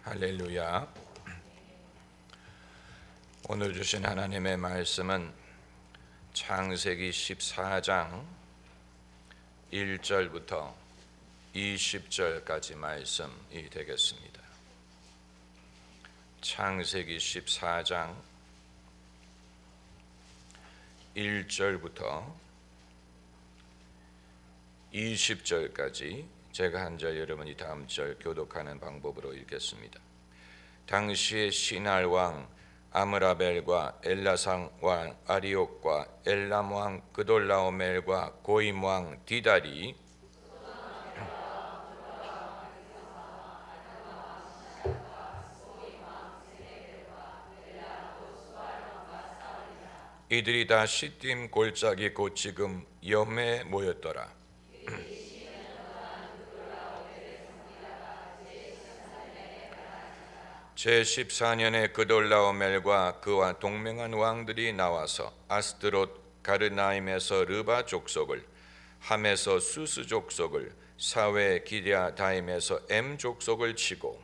할렐루야. 오늘 주신 하나님의 말씀은 창세기 14장 1절부터 20절까지 말씀이 되겠습니다. 창세기 14장 1절부터 20절까지 제가 한 절, 여러분이 다음 절 교독하는 방법으로 읽겠습니다. 당시에 시날 왕 아므라벨과 엘라상 왕 아리옥과 엘람 왕 그돌라오멜과 고임 왕 디달이 이들이 다 시딤 골짜기 곧 지금 염에 모였더라. 제14년에 그돌라오멜과 그와 동맹한 왕들이 나와서 아스드롯 가르나임에서 르바 족속을, 함에서 수스 족속을, 사웨 기랴다임에서 엠 족속을 치고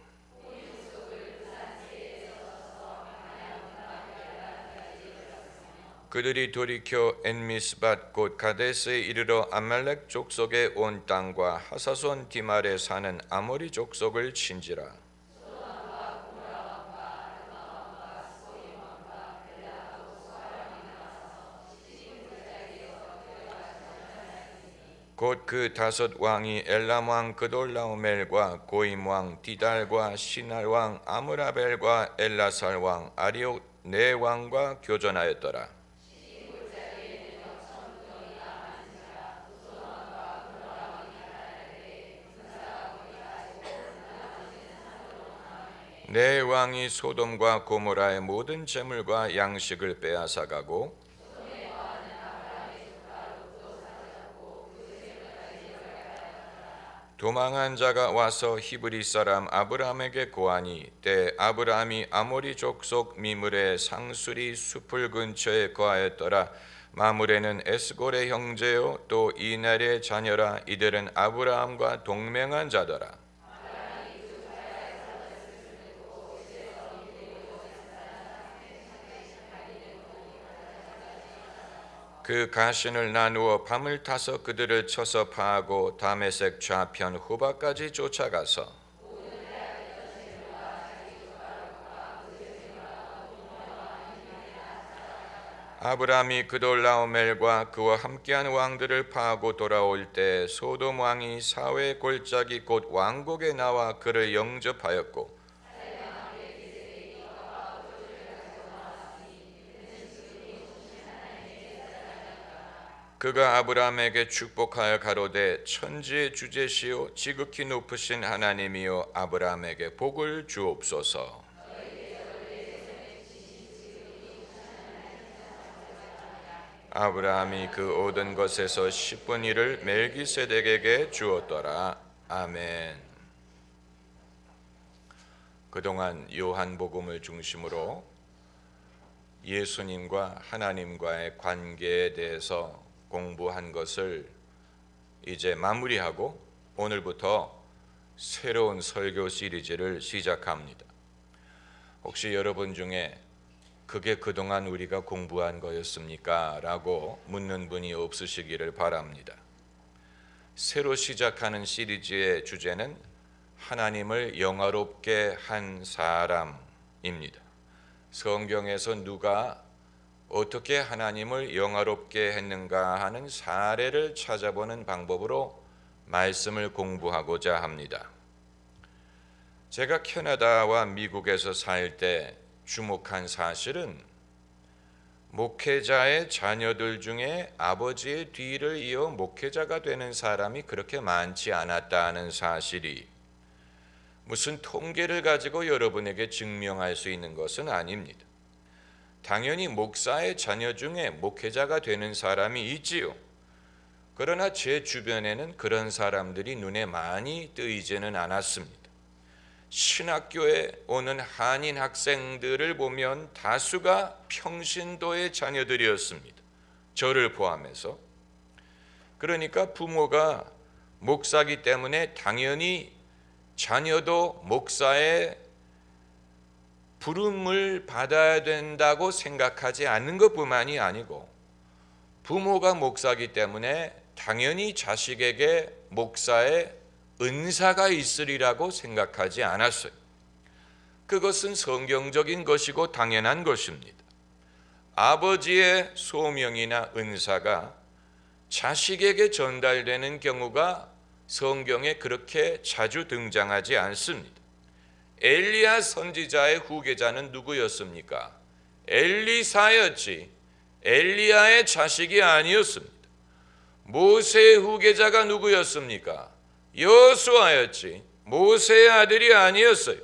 그들이 돌이켜 엔미스밧 곧 가데스에 이르러 아말렉 족속의 온 땅과 하사손 디말에 사는 아모리 족속을 친지라. 곧 그 다섯 왕이 엘람 왕 그돌라오멜과 고임 왕 디달과 시날 왕 아므라벨과 엘라살 왕 아리옥 네 왕과 교전하였더라. 네 왕이 소돔과 고모라의 모든 재물과 양식을 빼앗아가고 도망한 자가 와서 히브리 사람 아브람에게 고하니 때 아브람이 아모리 족속 미므레 상수리 숲을 근처에 거하였더라. 마므레는 에스골의 형제요 또 이날의 자녀라. 이들은 아브람과 동맹한 자더라. 그 가신을 나누어 밤을 타서 그들을 쳐서 파하고 다메섹 좌편 후바까지 쫓아가서 아브람이 그돌라오멜과 그와 함께한 왕들을 파하고 돌아올 때 소돔 왕이 사회 골짜기 곧 왕곡에 나와 그를 영접하였고 그가 아브람에게 축복하여 가로되 천지의 주제시요 지극히 높으신 하나님이요 아브람에게 복을 주옵소서. 아브람이 그 얻은 것에서 10분의 1을 멜기세덱에게 주었더라. 아멘. 그동안 요한복음을 중심으로 예수님과 하나님과의 관계에 대해서 공부한 것을 이제 마무리하고 오늘부터 새로운 설교 시리즈를 시작합니다. 혹시 여러분 중에 그게 그동안 우리가 공부한 거였습니까? 라고 묻는 분이 없으시기를 바랍니다. 새로 시작하는 시리즈의 주제는 하나님을 영화롭게 한 사람입니다. 성경에서 누가 어떻게 하나님을 영화롭게 했는가 하는 사례를 찾아보는 방법으로 말씀을 공부하고자 합니다. 제가 캐나다와 미국에서 살 때 주목한 사실은 목회자의 자녀들 중에 아버지의 뒤를 이어 목회자가 되는 사람이 그렇게 많지 않았다는 사실이 무슨 통계를 가지고 여러분에게 증명할 수 있는 것은 아닙니다. 당연히 목사의 자녀 중에 목회자가 되는 사람이 있지요. 그러나 제 주변에는 그런 사람들이 눈에 많이 뜨이지는 않았습니다. 신학교에 오는 한인 학생들을 보면 다수가 평신도의 자녀들이었습니다. 저를 포함해서. 그러니까 부모가 목사기 때문에 당연히 자녀도 목사의 부름을 받아야 된다고 생각하지 않는 것뿐만이 아니고 부모가 목사이기 때문에 당연히 자식에게 목사의 은사가 있으리라고 생각하지 않았어요. 그것은 성경적인 것이고 당연한 것입니다. 아버지의 소명이나 은사가 자식에게 전달되는 경우가 성경에 그렇게 자주 등장하지 않습니다. 엘리야 선지자의 후계자는 누구였습니까? 엘리사였지 엘리야의 자식이 아니었습니다. 모세의 후계자가 누구였습니까? 여호수아였지 모세의 아들이 아니었어요.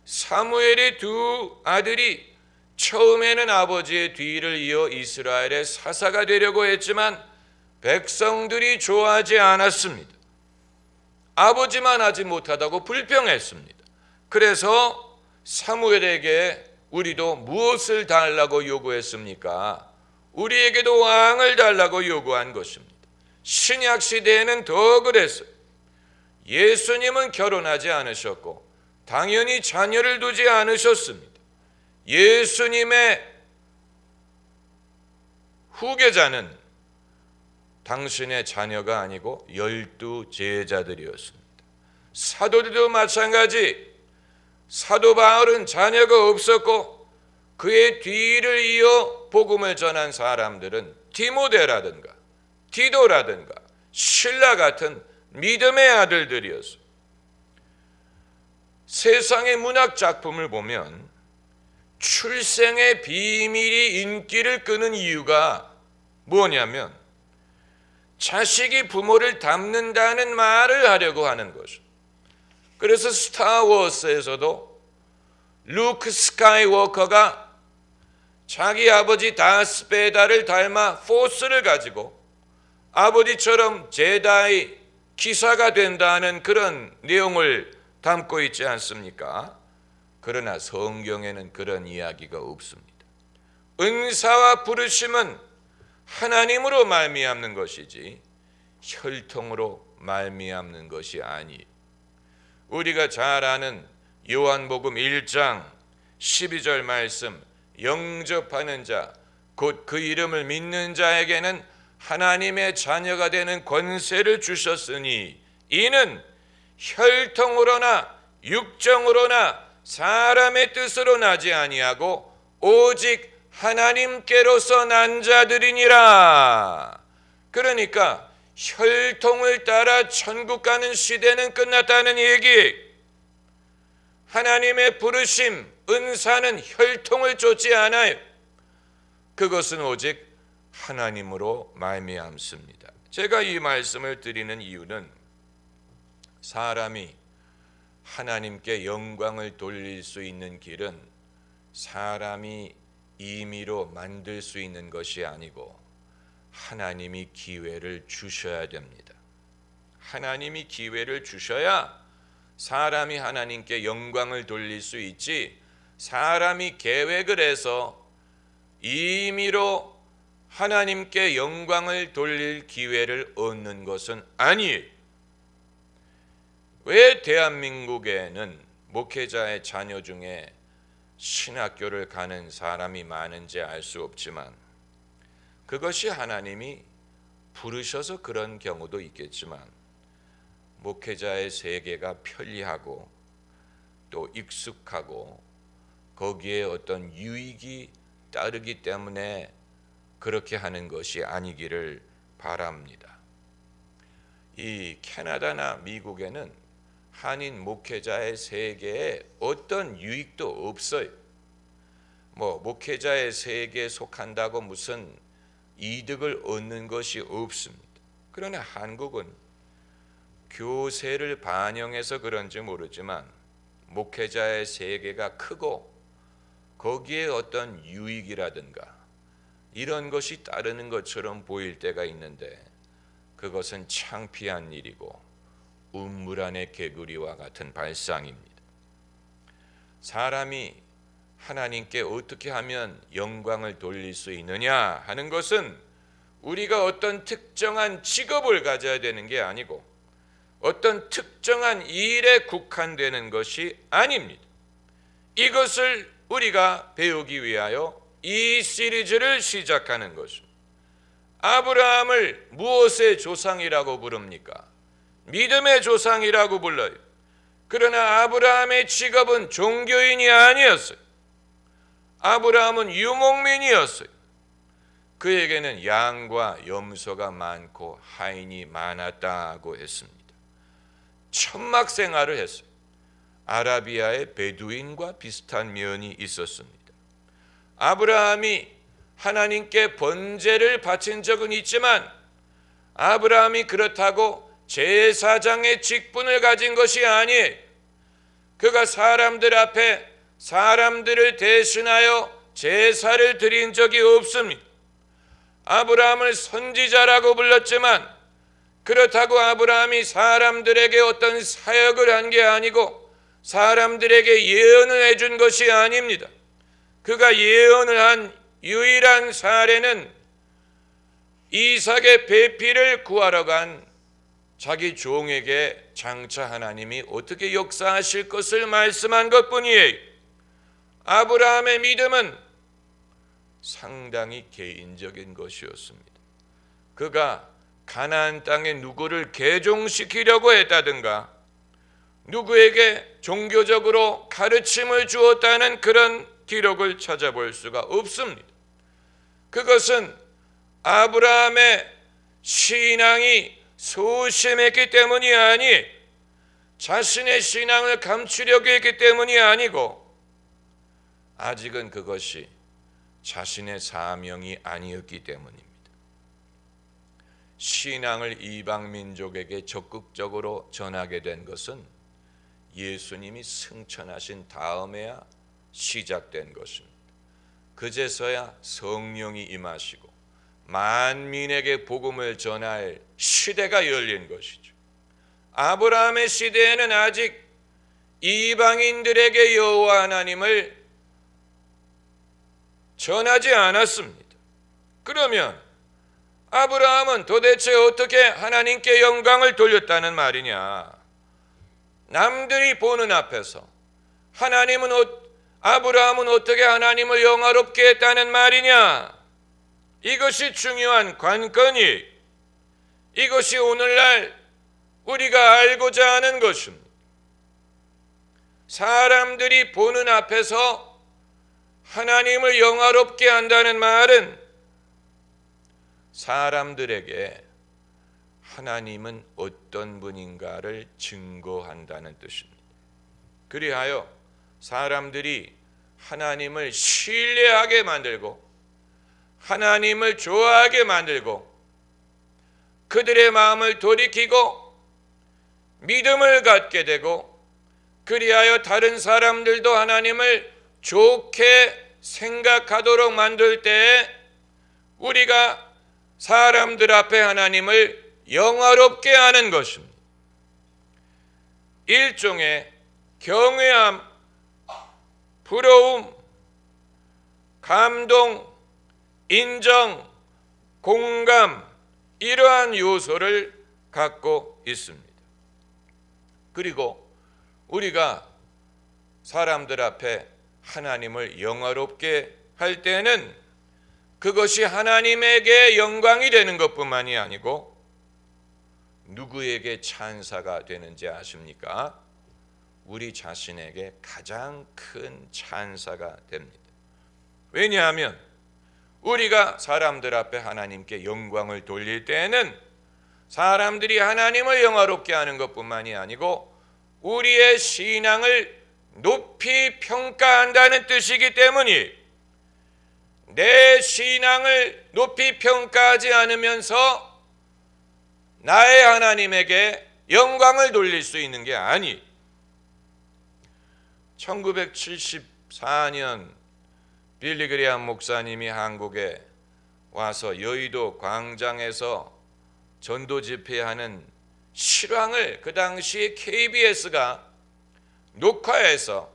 사무엘의 두 아들이 처음에는 아버지의 뒤를 이어 이스라엘의 사사가 되려고 했지만 백성들이 좋아하지 않았습니다. 아버지만 하지 못하다고 불평했습니다. 그래서 사무엘에게 우리도 무엇을 달라고 요구했습니까? 우리에게도 왕을 달라고 요구한 것입니다. 신약 시대에는 더 그랬어요. 예수님은 결혼하지 않으셨고 당연히 자녀를 두지 않으셨습니다. 예수님의 후계자는 당신의 자녀가 아니고 12 제자들이었습니다. 사도들도 마찬가지. 사도 바울은 자녀가 없었고 그의 뒤를 이어 복음을 전한 사람들은 디모데라든가 디도라든가 실라 같은 믿음의 아들들이었어요. 세상의 문학 작품을 보면 출생의 비밀이 인기를 끄는 이유가 뭐냐면 자식이 부모를 닮는다는 말을 하려고 하는 것이죠. 그래서 스타워스에서도 루크 스카이워커가 자기 아버지 다스 베다를 닮아 포스를 가지고 아버지처럼 제다이 기사가 된다는 그런 내용을 담고 있지 않습니까? 그러나 성경에는 그런 이야기가 없습니다. 은사와 부르심은 하나님으로 말미암는 것이지 혈통으로 말미암는 것이 아니에요. 우리가 잘 아는 요한복음 1장 12절 말씀, 영접하는 자 곧 그 이름을 믿는 자에게는 하나님의 자녀가 되는 권세를 주셨으니 이는 혈통으로나 육정으로나 사람의 뜻으로 나지 아니하고 오직 하나님께로서 난 자들이니라. 그러니까 혈통을 따라 천국 가는 시대는 끝났다는 얘기. 하나님의 부르심, 은사는 혈통을 쫓지 않아요. 그것은 오직 하나님으로 말미암습니다. 제가 이 말씀을 드리는 이유는 사람이 하나님께 영광을 돌릴 수 있는 길은 사람이 임의로 만들 수 있는 것이 아니고 하나님이 기회를 주셔야 됩니다. 하나님이 기회를 주셔야 사람이 하나님께 영광을 돌릴 수 있지, 사람이 계획을 해서 임의로 하나님께 영광을 돌릴 기회를 얻는 것은 아니에요. 왜 대한민국에는 목회자의 자녀 중에 신학교를 가는 사람이 많은지 알 수 없지만 그것이 하나님이 부르셔서 그런 경우도 있겠지만 목회자의 세계가 편리하고 또 익숙하고 거기에 어떤 유익이 따르기 때문에 그렇게 하는 것이 아니기를 바랍니다. 이 캐나다나 미국에는 한인 목회자의 세계에 어떤 유익도 없어요. 목회자의 세계에 속한다고 무슨 이득을 얻는 것이 없습니다. 그러나 한국은 교세를 반영해서 그런지 모르지만 목회자의 세계가 크고 거기에 어떤 유익이라든가 이런 것이 따르는 것처럼 보일 때가 있는데 그것은 창피한 일이고 운물 안의 개구리와 같은 발상입니다. 사람이 하나님께 어떻게 하면 영광을 돌릴 수 있느냐 하는 것은 우리가 어떤 특정한 직업을 가져야 되는 게 아니고 어떤 특정한 일에 국한되는 것이 아닙니다. 이것을 우리가 배우기 위하여 이 시리즈를 시작하는 것입니다. 아브라함을 무엇의 조상이라고 부릅니까? 믿음의 조상이라고 불러요. 그러나 아브라함의 직업은 종교인이 아니었어요. 아브라함은 유목민이었어요. 그에게는 양과 염소가 많고 하인이 많았다고 했습니다. 천막 생활을 했어요. 아라비아의 베두인과 비슷한 면이 있었습니다. 아브라함이 하나님께 번제를 바친 적은 있지만 아브라함이 그렇다고 제사장의 직분을 가진 것이 아니에요. 그가 사람들 앞에 사람들을 대신하여 제사를 드린 적이 없습니다. 아브라함을 선지자라고 불렀지만 그렇다고 아브라함이 사람들에게 어떤 사역을 한 게 아니고 사람들에게 예언을 해준 것이 아닙니다. 그가 예언을 한 유일한 사례는 이삭의 배필을 구하러 간 자기 종에게 장차 하나님이 어떻게 역사하실 것을 말씀한 것뿐이에요. 아브라함의 믿음은 상당히 개인적인 것이었습니다. 그가 가나안 땅에 누구를 개종시키려고 했다든가 누구에게 종교적으로 가르침을 주었다는 그런 기록을 찾아볼 수가 없습니다. 그것은 아브라함의 신앙이 소심했기 때문이 아니 자신의 신앙을 감추려고 했기 때문이 아니고 아직은 그것이 자신의 사명이 아니었기 때문입니다. 신앙을 이방 민족에게 적극적으로 전하게 된 것은 예수님이 승천하신 다음에야 시작된 것입니다. 그제서야 성령이 임하시고 만민에게 복음을 전할 시대가 열린 것이죠. 아브라함의 시대에는 아직 이방인들에게 여호와 하나님을 전하지 않았습니다. 그러면 아브라함은 도대체 어떻게 하나님께 영광을 돌렸다는 말이냐? 남들이 보는 앞에서 아브라함은 어떻게 하나님을 영화롭게 했다는 말이냐? 이것이 중요한 관건이, 이것이 오늘날 우리가 알고자 하는 것입니다. 사람들이 보는 앞에서 하나님을 영화롭게 한다는 말은 사람들에게 하나님은 어떤 분인가를 증거한다는 뜻입니다. 그리하여 사람들이 하나님을 신뢰하게 만들고 하나님을 좋아하게 만들고 그들의 마음을 돌이키고 믿음을 갖게 되고 그리하여 다른 사람들도 하나님을 좋게 생각하도록 만들 때에 우리가 사람들 앞에 하나님을 영화롭게 하는 것입니다. 일종의 경외함, 부러움, 감동, 인정, 공감 이러한 요소를 갖고 있습니다. 그리고 우리가 사람들 앞에 하나님을 영화롭게 할 때는 그것이 하나님에게 영광이 되는 것뿐만이 아니고 누구에게 찬사가 되는지 아십니까? 우리 자신에게 가장 큰 찬사가 됩니다. 왜냐하면 우리가 사람들 앞에 하나님께 영광을 돌릴 때에는 사람들이 하나님을 영화롭게 하는 것뿐만이 아니고 우리의 신앙을 높이 평가한다는 뜻이기 때문이 내 신앙을 높이 평가하지 않으면서 나의 하나님에게 영광을 돌릴 수 있는 게 아니 1974년 빌리그리암 목사님이 한국에 와서 여의도 광장에서 전도 집회하는 실황을 그 당시 KBS가 녹화해서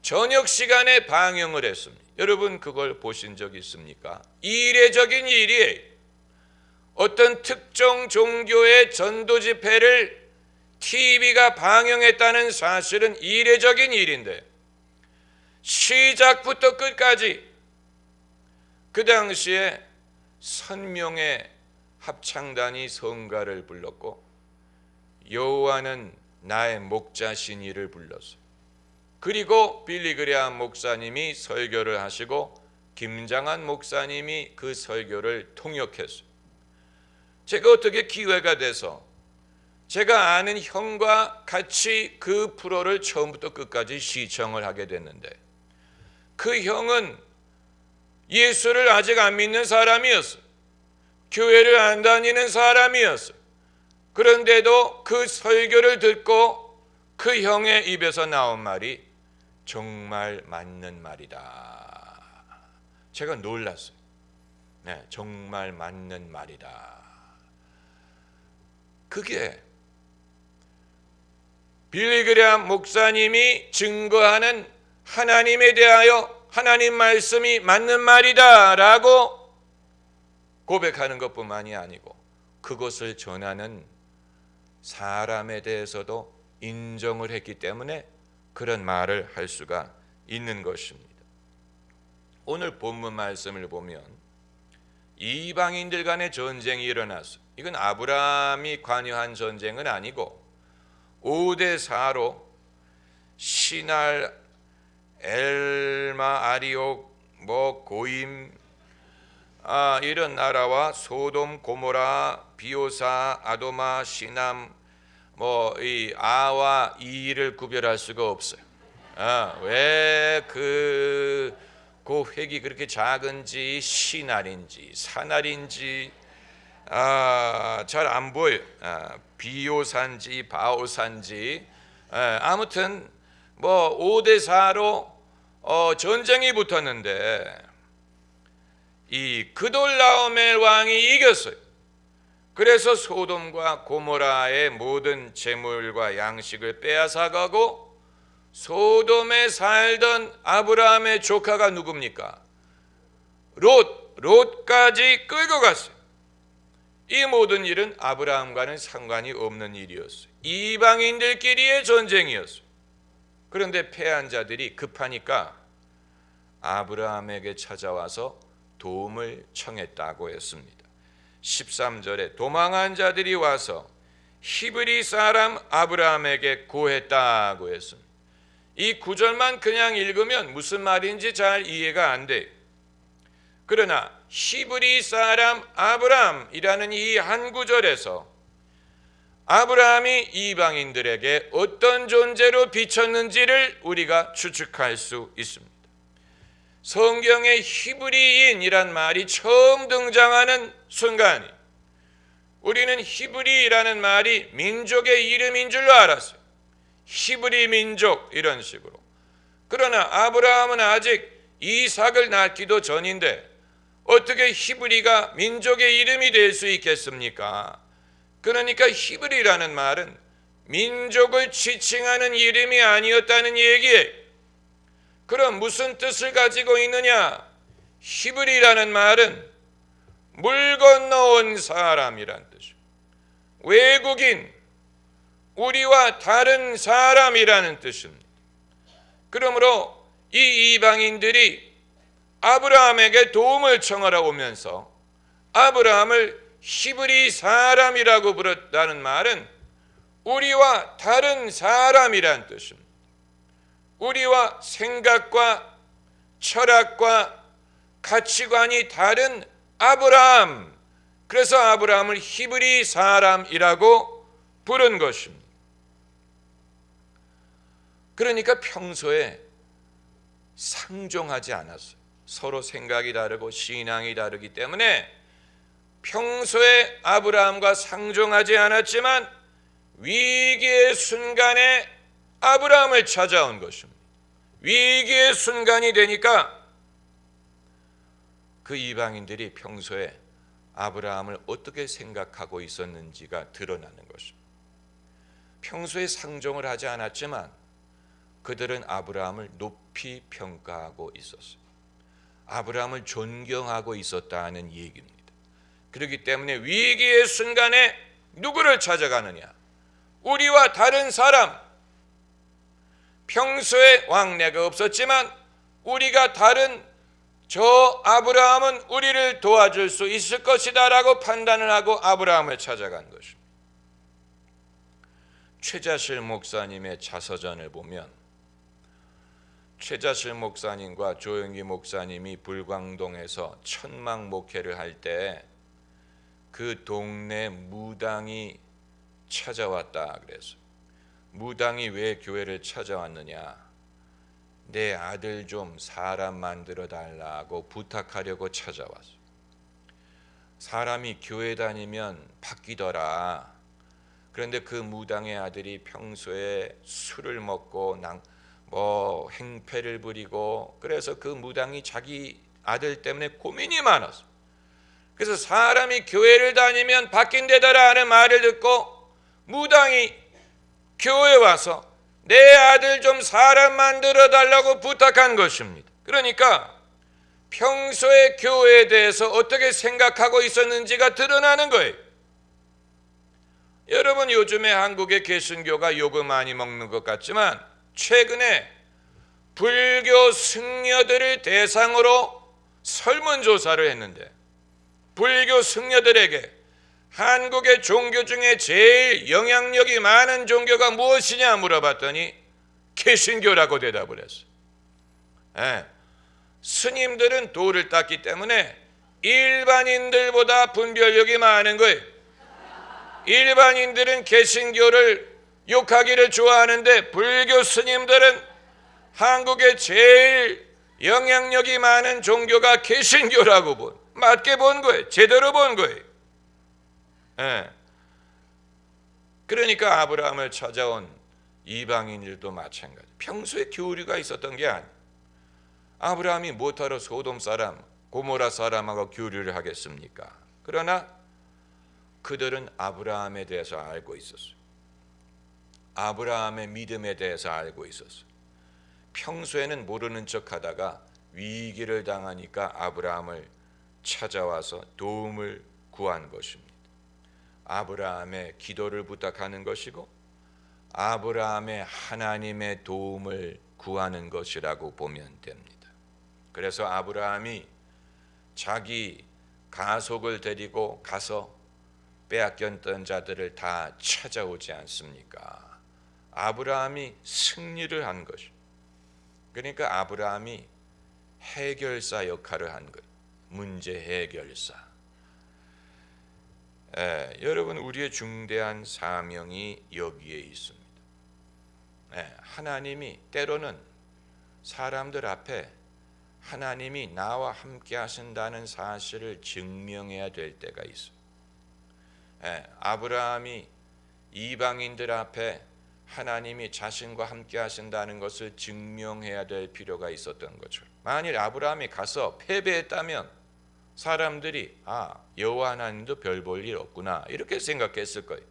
저녁 시간에 방영을 했습니다. 여러분 그걸 보신 적 있습니까? 이례적인 일이에요. 어떤 특정 종교의 전도 집회를 TV가 방영했다는 사실은 이례적인 일인데 시작부터 끝까지 그 당시에 선명의 합창단이 성가를 불렀고 여호와는 나의 목자시니를 불렀어요. 그리고 빌리 그레암 목사님이 설교를 하시고 김장한 목사님이 그 설교를 통역했어요. 제가 어떻게 기회가 돼서 제가 아는 형과 같이 그 프로를 처음부터 끝까지 시청을 하게 됐는데, 그 형은 예수를 아직 안 믿는 사람이었어요. 교회를 안 다니는 사람이었어요. 그런데도 그 설교를 듣고 그 형의 입에서 나온 말이 정말 맞는 말이다. 제가 놀랐어요. 네, 정말 맞는 말이다. 그게 빌리 그레암 목사님이 증거하는 하나님에 대하여 하나님 말씀이 맞는 말이다 라고 고백하는 것뿐만이 아니고 그것을 전하는 사람에 대해서도 인정을 했기 때문에 그런 말을 할 수가 있는 것입니다. 오늘 본문 말씀을 보면 이방인들 간의 전쟁이 일어났어요. 이건 아브라함이 관여한 전쟁은 아니고 5대4로 시날, 엘마, 아리옥, 고임, 이런 나라와 소돔, 고모라, 비오사, 아도마, 시남, 이 아와 이를 구별할 수가 없어요. 왜 그 획이 그렇게 작은지 시날인지 사날인지 잘 안 보여요. 비오산지 바오산지 아무튼 5대4로 전쟁이 붙었는데 이 그돌라오멜 왕이 이겼어요. 그래서 소돔과 고모라의 모든 재물과 양식을 빼앗아가고 소돔에 살던 아브라함의 조카가 누굽니까? 롯까지 끌고 갔어요. 이 모든 일은 아브라함과는 상관이 없는 일이었어요. 이방인들끼리의 전쟁이었어요. 그런데 패한 자들이 급하니까 아브라함에게 찾아와서 도움을 청했다고 했습니다. 13절에 도망한 자들이 와서 히브리 사람 아브라함에게 고했다고 했습니다. 이 구절만 그냥 읽으면 무슨 말인지 잘 이해가 안 돼요. 그러나 히브리 사람 아브라함이라는 이 한 구절에서 아브라함이 이방인들에게 어떤 존재로 비쳤는지를 우리가 추측할 수 있습니다. 성경에 히브리인이란 말이 처음 등장하는 순간 우리는 히브리라는 말이 민족의 이름인 줄로 알았어요. 히브리 민족 이런 식으로. 그러나 아브라함은 아직 이삭을 낳기도 전인데 어떻게 히브리가 민족의 이름이 될 수 있겠습니까? 그러니까 히브리라는 말은 민족을 지칭하는 이름이 아니었다는 얘기예요. 그럼 무슨 뜻을 가지고 있느냐? 히브리라는 말은 물 건너온 사람이란 뜻이에요. 외국인, 우리와 다른 사람이라는 뜻입니다. 그러므로 이 이방인들이 아브라함에게 도움을 청하러 오면서 아브라함을 히브리 사람이라고 부르다는 말은 우리와 다른 사람이란 뜻입니다. 우리와 생각과 철학과 가치관이 다른 아브라함, 그래서 아브라함을 히브리 사람이라고 부른 것입니다. 그러니까 평소에 상종하지 않았어요. 서로 생각이 다르고 신앙이 다르기 때문에 평소에 아브라함과 상종하지 않았지만 위기의 순간에 아브라함을 찾아온 것입니다. 위기의 순간이 되니까 그 이방인들이 평소에 아브라함을 어떻게 생각하고 있었는지가 드러나는 것입니다. 평소에 상종을 하지 않았지만 그들은 아브라함을 높이 평가하고 있었어요. 아브라함을 존경하고 있었다는 얘기입니다. 그렇기 때문에 위기의 순간에 누구를 찾아가느냐? 우리와 다른 사람, 평소에 왕래가 없었지만 우리가 다른 저 아브라함은 우리를 도와줄 수 있을 것이다 라고 판단을 하고 아브라함을 찾아간 것입니다. 최자실 목사님의 자서전을 보면 최자실 목사님과 조영기 목사님이 불광동에서 천막 목회를 할 때 그 동네 무당이 찾아왔다 그래서 무당이 왜 교회를 찾아왔느냐, 내 아들 좀 사람 만들어 달라고 부탁하려고 찾아왔어. 사람이 교회 다니면 바뀌더라. 그런데 그 무당의 아들이 평소에 술을 먹고 행패를 부리고 그래서 그 무당이 자기 아들 때문에 고민이 많았어. 그래서 사람이 교회를 다니면 바뀐대더라 하는 말을 듣고 무당이 교회에 와서 내 아들 좀 사람 만들어 달라고 부탁한 것입니다. 그러니까 평소에 교회에 대해서 어떻게 생각하고 있었는지가 드러나는 거예요. 여러분, 요즘에 한국의 개신교가 욕을 많이 먹는 것 같지만 최근에 불교 승려들을 대상으로 설문조사를 했는데 불교 승려들에게 한국의 종교 중에 제일 영향력이 많은 종교가 무엇이냐 물어봤더니 개신교라고 대답을 했어요. 스님들은 도를 땄기 때문에 일반인들보다 분별력이 많은 거예요. 일반인들은 개신교를 욕하기를 좋아하는데 불교 스님들은 한국의 제일 영향력이 많은 종교가 개신교라고 맞게 본 거예요. 제대로 본 거예요. 그러니까 아브라함을 찾아온 이방인들도 마찬가지. 평소에 교류가 있었던 게 아니에요. 아브라함이 못하러 소돔 사람, 고모라 사람하고 교류를 하겠습니까? 그러나 그들은 아브라함에 대해서 알고 있었어요. 아브라함의 믿음에 대해서 알고 있었어요. 평소에는 모르는 척하다가 위기를 당하니까 아브라함을 찾아와서 도움을 구한 것입니다. 아브라함의 기도를 부탁하는 것이고 아브라함의 하나님의 도움을 구하는 것이라고 보면 됩니다. 그래서 아브라함이 자기 가족을 데리고 가서 빼앗겼던 자들을 다 찾아오지 않습니까? 아브라함이 승리를 한 것입니다. 그러니까 아브라함이 해결사 역할을 한 거예요. 문제 해결사. 여러분, 우리의 중대한 사명이 여기에 있습니다. 하나님이 때로는 사람들 앞에 하나님이 나와 함께 하신다는 사실을 증명해야 될 때가 있어요. 아브라함이 이방인들 앞에 하나님이 자신과 함께 하신다는 것을 증명해야 될 필요가 있었던 거죠. 만일 아브라함이 가서 패배했다면 사람들이 여호와 하나님도 별 볼 일 없구나 이렇게 생각했을 거예요.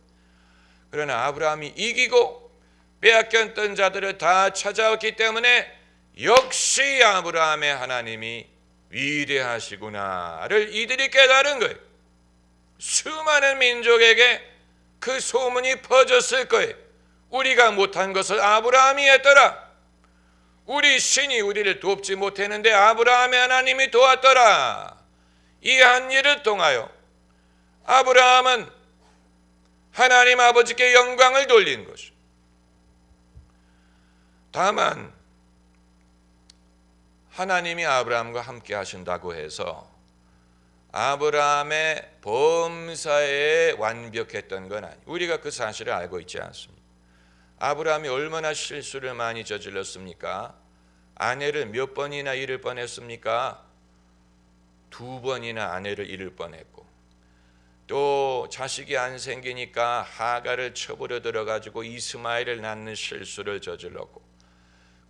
그러나 아브라함이 이기고 빼앗겼던 자들을 다 찾아왔기 때문에 역시 아브라함의 하나님이 위대하시구나를 이들이 깨달은 거예요. 수많은 민족에게 그 소문이 퍼졌을 거예요. 우리가 못한 것을 아브라함이 했더라. 우리 신이 우리를 돕지 못했는데 아브라함의 하나님이 도왔더라. 이 한 일을 통하여 아브라함은 하나님 아버지께 영광을 돌린 것이죠. 다만 하나님이 아브라함과 함께 하신다고 해서 아브라함의 범사에 완벽했던 건 아니에요. 우리가 그 사실을 알고 있지 않습니다. 아브라함이 얼마나 실수를 많이 저질렀습니까? 아내를 몇 번이나 잃을 뻔했습니까? 2번이나 아내를 잃을 뻔했고, 또 자식이 안 생기니까 하갈을 쳐버려 들어가지고 이스마엘을 낳는 실수를 저질렀고,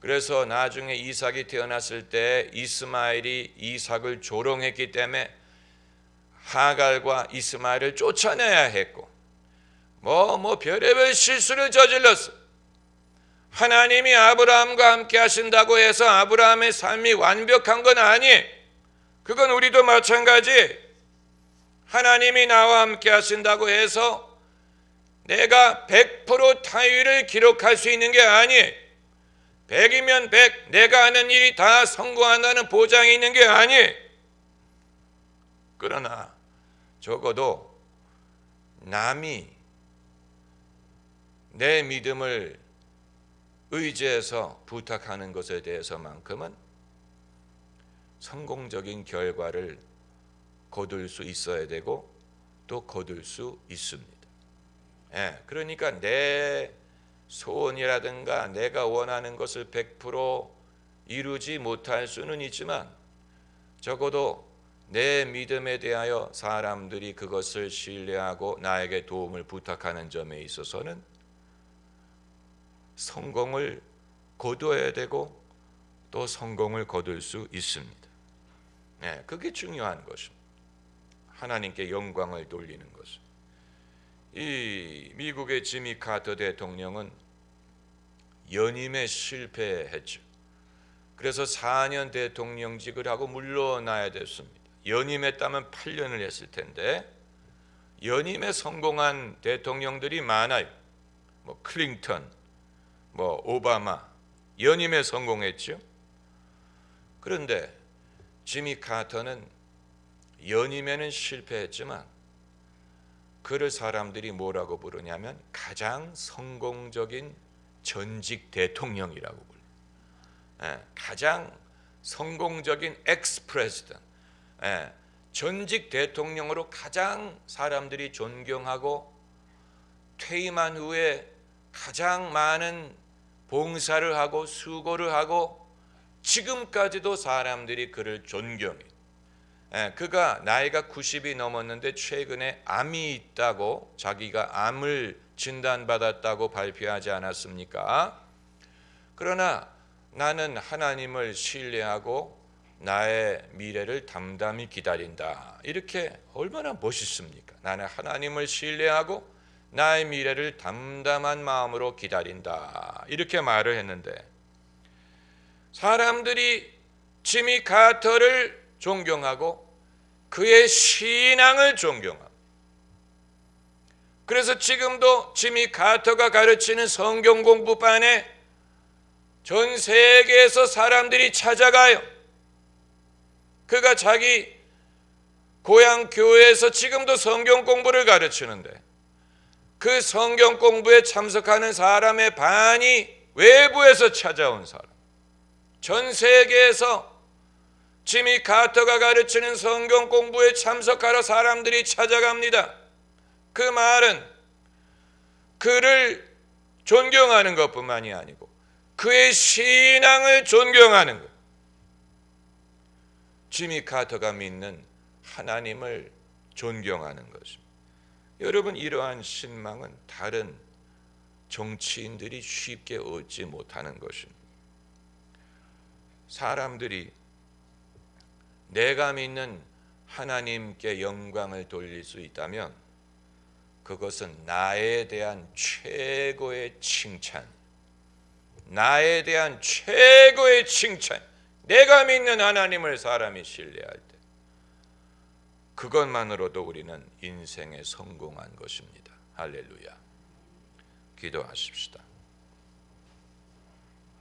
그래서 나중에 이삭이 태어났을 때 이스마엘이 이삭을 조롱했기 때문에 하갈과 이스마엘을 쫓아내야 했고, 별의별 실수를 저질렀어. 하나님이 아브라함과 함께 하신다고 해서 아브라함의 삶이 완벽한 건 아니에요. 그건 우리도 마찬가지. 하나님이 나와 함께 하신다고 해서 내가 100% 타율을 기록할 수 있는 게 아니에요. 100이면 100, 내가 하는 일이 다 성공한다는 보장이 있는 게 아니에요. 그러나 적어도 남이 내 믿음을 의지해서 부탁하는 것에 대해서만큼은 성공적인 결과를 거둘 수 있어야 되고 또 거둘 수 있습니다. 그러니까 내 소원이라든가 내가 원하는 것을 100% 이루지 못할 수는 있지만 적어도 내 믿음에 대하여 사람들이 그것을 신뢰하고 나에게 도움을 부탁하는 점에 있어서는 성공을 거둬야 되고 또 성공을 거둘 수 있습니다. 그게 중요한 것입니다. 하나님께 영광을 돌리는 것은. 이 미국의 지미 카터 대통령은 연임에 실패했죠. 그래서 4년 대통령직을 하고 물러나야 됐습니다. 연임했다면 8년을 했을 텐데 연임에 성공한 대통령들이 많아요. 클린턴, 오바마 연임에 성공했죠. 그런데 지미 카터는 연임에는 실패했지만 그를 사람들이 뭐라고 부르냐면 가장 성공적인 전직 대통령이라고 불러요. 가장 성공적인 엑스-프레지던트, 전직 대통령으로 가장 사람들이 존경하고 퇴임한 후에 가장 많은 봉사를 하고 수고를 하고 지금까지도 사람들이 그를 존경해요. 그가 나이가 90이 넘었는데 최근에 암이 있다고, 자기가 암을 진단받았다고 발표하지 않았습니까? 그러나 나는 하나님을 신뢰하고 나의 미래를 담담히 기다린다. 이렇게 얼마나 멋있습니까? 나는 하나님을 신뢰하고 나의 미래를 담담한 마음으로 기다린다. 이렇게 말을 했는데 사람들이 지미 카터를 존경하고 그의 신앙을 존경합니다. 그래서 지금도 지미 카터가 가르치는 성경 공부반에 전 세계에서 사람들이 찾아가요. 그가 자기 고향 교회에서 지금도 성경 공부를 가르치는데 그 성경 공부에 참석하는 사람의 반이 외부에서 찾아온 사람. 전 세계에서 지미 카터가 가르치는 성경 공부에 참석하러 사람들이 찾아갑니다. 그 말은 그를 존경하는 것뿐만이 아니고 그의 신앙을 존경하는 것. 지미 카터가 믿는 하나님을 존경하는 것입니다. 여러분, 이러한 신망은 다른 정치인들이 쉽게 얻지 못하는 것입니다. 사람들이 내가 믿는 하나님께 영광을 돌릴 수 있다면 그것은 나에 대한 최고의 칭찬, 나에 대한 최고의 칭찬, 내가 믿는 하나님을 사람이 신뢰할 때 그것만으로도 우리는 인생에 성공한 것입니다. 할렐루야. 기도하십시다.